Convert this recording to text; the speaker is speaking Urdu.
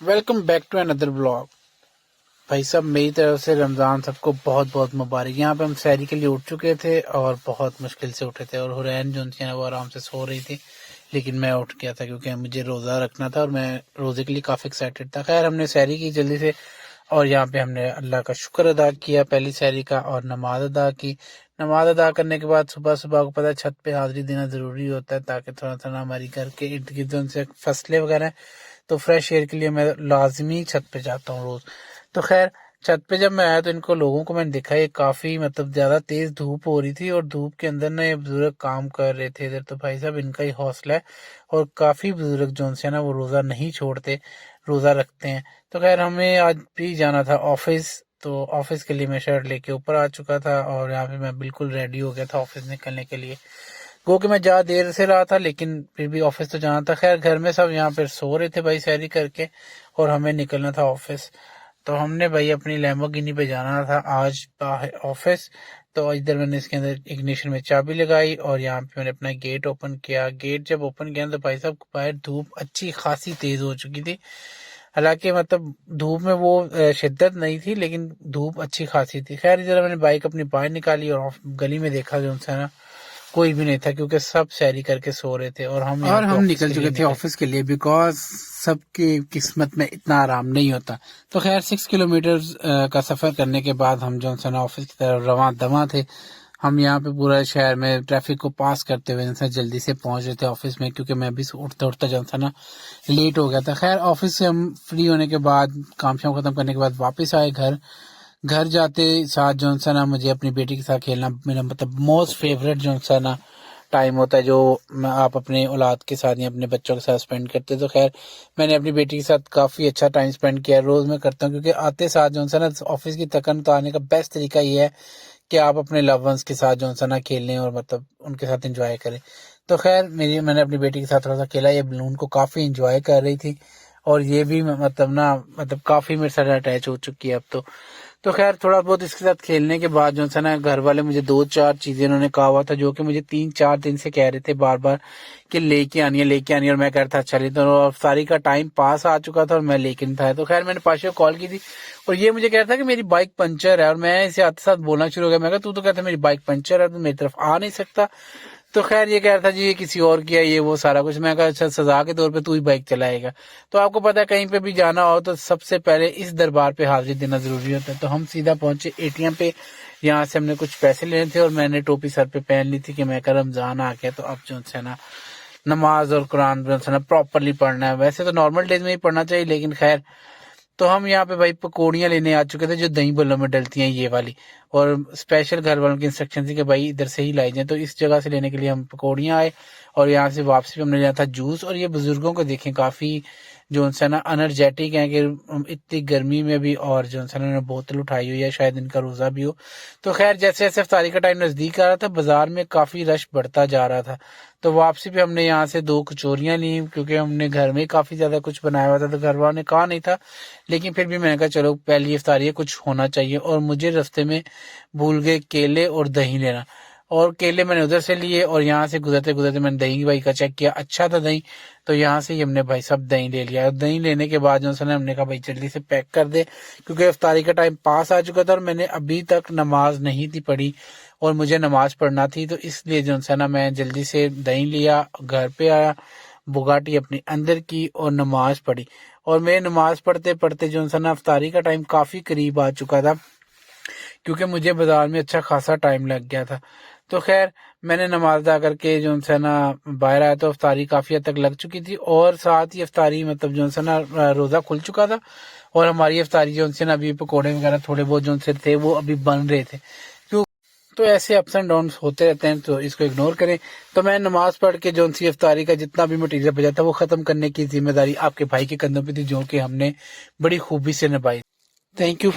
ویلکم بیک ٹو اندر بلاگ. بھائی صاحب میری طرف سے رمضان سب کو بہت بہت مبارک. یہاں پہ ہم سحری کے لیے اٹھ چکے تھے اور بہت مشکل سے اٹھے تھے, اور حرین جو تھی نا وہ آرام سے سو رہی تھی, لیکن میں اٹھ گیا تھا کیونکہ مجھے روزہ رکھنا تھا اور میں روزے کے لیے کافی ایکسائٹیڈ تھا. خیر ہم نے سحری کی جلدی سے, اور یہاں پہ ہم نے اللہ کا شکر ادا کیا پہلی سحری کا, اور نماز ادا کی. نماز ادا کرنے کے بعد صبح صبح کو پتہ چھت پہ حاضری دینا ضروری ہوتا ہے تاکہ تھوڑا تھوڑا ہماری گھر کے ارد گرد ان سے فصلیں وغیرہ ہیں, تو فریش ایئر کے لیے میں لازمی چھت پہ جاتا ہوں روز. تو خیر چھت پہ جب میں آیا تو ان کو لوگوں کو میں نے دیکھا یہ کافی زیادہ تیز دھوپ ہو رہی تھی, اور دھوپ کے اندر نا یہ بزرگ کام کر رہے تھے ادھر. تو بھائی صاحب ان کا ہی حوصلہ ہے, اور کافی بزرگ جو سے نا وہ روزہ نہیں چھوڑتے, روزہ رکھتے ہیں. تو خیر ہمیں آج بھی جانا تھا آفس, تو آفس کے لیے میں شرٹ لے کے اوپر آ چکا تھا, اور یہاں پہ میں بالکل ریڈی ہو گیا تھا آفس نکلنے کے لیے. گو کہ میں جا دیر سے رہا تھا لیکن پھر بھی آفس تو جانا تھا. خیر گھر میں سب یہاں پہ سو رہے تھے بھائی سحری کر کے, اور ہمیں نکلنا تھا آفس. تو ہم نے بھائی اپنی لیمبورگینی پہ جانا تھا آج آفس. تو ادھر میں نے اس کے اندر اگنیشن میں چابی لگائی, اور یہاں پہ میں نے اپنا گیٹ اوپن کیا. گیٹ جب اوپن کیا تو بھائی صاحب باہر دھوپ اچھی خاصی تیز ہو چکی تھی. حالانکہ دھوپ میں وہ شدت نہیں تھی, لیکن دھوپ اچھی خاصی تھی. خیر ادھر میں نے بائک اپنی باہر نکالی, اور گلی میں دیکھا جو ہے نا کوئی بھی نہیں تھا کیونکہ سب سحری کر کے سو رہے تھے, اور ہم نکل چکے تھے آفس کے لیے بیکاز سب کی قسمت میں اتنا آرام نہیں ہوتا. تو خیر 6 کلومیٹر کا سفر کرنے کے بعد ہم جو ہے آفس کی طرف رواں دواں تھے. ہم یہاں پہ پورا شہر میں ٹریفک کو پاس کرتے ہوئے جلدی سے پہنچ رہے تھے آفس میں, کیونکہ میں بھی اٹھتا اٹھتا جو ہے نا لیٹ ہو گیا تھا. خیر آفس سے ہم فری ہونے کے بعد کام شام ختم کرنے کے بعد واپس آئے گھر جاتے ساتھ جو ہے نا مجھے اپنی بیٹی کے ساتھ کھیلنا میرا موسٹ فیوریٹ جو ہے نا ٹائم ہوتا ہے, جو آپ اپنے اولاد کے ساتھ یا اپنے بچوں کے ساتھ اسپینڈ کرتے. تو خیر میں نے اپنی بیٹی کے ساتھ کافی اچھا ٹائم اسپینڈ کیا. روز میں کرتا ہوں کیونکہ آتے ساتھ جو ہے نا آفس کی تھکن اتارنے کا بیسٹ طریقہ یہ ہے کہ آپ اپنے لو ونس کے ساتھ جو ہے نا کھیلیں اور ان کے ساتھ انجوائے کریں. تو خیر میں نے اپنی بیٹی کے ساتھ تھوڑا سا کھیلا. یہ بلون کو کافی انجوائے کر رہی تھی, اور یہ بھی کافی میرے ساتھ اٹیچ ہو چکی ہے اب تو خیر تھوڑا بہت اس کے ساتھ کھیلنے کے بعد جو ہے نا گھر والے مجھے 2-4 چیزیں انہوں نے کہا ہوا تھا, جو کہ مجھے 3-4 دن سے کہہ رہے تھے بار بار کہ لے کے آنی ہے, اور میں کہہ رہا تھا اچھا لیتا ہوں. اور افطاری کا ٹائم پاس آ چکا تھا اور میں لے کے نہیں تھا. تو خیر میں نے پاشا کو کال کی تھی, اور یہ مجھے کہہ رہا تھا کہ میری بائک پنچر ہے, اور میں اسے آتے ساتھ بولنا شروع ہو گیا. میں کہا تو کہتا میری بائک پنچر ہے, تو میری طرف آ نہیں سکتا. تو خیر یہ کہہ رہا تھا جی یہ کسی اور کی ہے, یہ وہ سارا کچھ. میں کہا اچھا سزا کے طور پہ تو ہی بائک چلائے گا. تو آپ کو پتا ہے کہیں پہ بھی جانا ہو تو سب سے پہلے اس دربار پہ حاضری دینا ضروری ہوتا ہے. تو ہم سیدھا پہنچے ATM پہ. یہاں سے ہم نے کچھ پیسے لینے تھے, اور میں نے ٹوپی سر پہ پہن لی تھی کہ میں کہ رمضان آ گیا تو اب جو ہے نا نماز اور قرآن جو ہے نا پراپرلی پڑھنا ہے. ویسے تو نارمل ڈیز میں ہی پڑھنا چاہیے, لیکن خیر. تو ہم یہاں پہ بھائی پکوڑیاں لینے آ چکے تھے جو دہی بلوں میں ڈلتی ہیں یہ والی, اور اسپیشل گھر والوں کی انسٹرکشن تھی کہ بھائی ادھر سے ہی لائی جائیں. تو اس جگہ سے لینے کے لیے ہم پکوڑیاں آئے, اور یہاں سے واپسی پہ ہم نے لیا تھا جوس. اور یہ بزرگوں کو دیکھیں کافی جو ہے نا انرجیٹک ہیں کہ اتنی گرمی میں بھی, اور جو ہے نا بوتل اٹھائی ہوئی ہے, شاید ان کا روزہ بھی ہو. تو خیر جیسے جیسے افطاری کا ٹائم نزدیک آ رہا تھا بازار میں کافی رش بڑھتا جا رہا تھا. تو واپسی پہ ہم نے یہاں سے 2 کچوریاں لی, کیونکہ ہم نے گھر میں کافی زیادہ کچھ بنایا ہوا تھا, تو گھر والوں نے کہا نہیں تھا, لیکن پھر بھی میں نے کہا چلو پہلی افطاری ہے کچھ ہونا چاہیے. اور مجھے رستے میں بھول گئے کیلے اور دہی لینا, اور کیلے میں نے ادھر سے لیے, اور یہاں سے گزرتے گزرتے میں نے دہی بھائی کا چیک کیا, اچھا تھا دہی. تو یہاں سے ہی ہم نے بھائی سب دہی لے لیا. اور دہی لینے کے بعد جو ہم نے کہا بھائی جلدی سے پیک کر دے, کیونکہ افطاری کا ٹائم پاس آ چکا تھا, اور میں نے ابھی تک نماز نہیں تھی پڑھی, اور مجھے نماز پڑھنا تھی. تو اس لیے جو ہے نا میں جلدی سے دہی لیا, گھر پہ آیا, بگاٹی اپنی اندر کی اور نماز پڑھی. اور میں نماز پڑھتے پڑھتے جو ہے نا افطاری کا ٹائم کافی قریب آ چکا تھا, کیونکہ مجھے بازار میں اچھا خاصا ٹائم لگ گیا تھا. تو خیر میں نے نماز ادا کر کے جو ہے نا باہر آیا تو افطاری کافی حد تک لگ چکی تھی, اور ساتھ ہی افطاری جو ہے نا روزہ کھل چکا تھا, اور ہماری افطاری جو ہے نا ابھی پکوڑے وغیرہ تھوڑے بہت جو سے تھے وہ ابھی بن رہے تھے. تو ایسے اپس اینڈ ڈاؤنس ہوتے رہتے ہیں, تو اس کو اگنور کریں. تو میں نماز پڑھ کے جو سی افطاری کا جتنا بھی مٹیریل بچا تھا وہ ختم کرنے کی ذمہ داری آپ کے بھائی کے کندھوں پہ تھی, جو کہ ہم نے بڑی خوبی سے نبھائی. Thank you.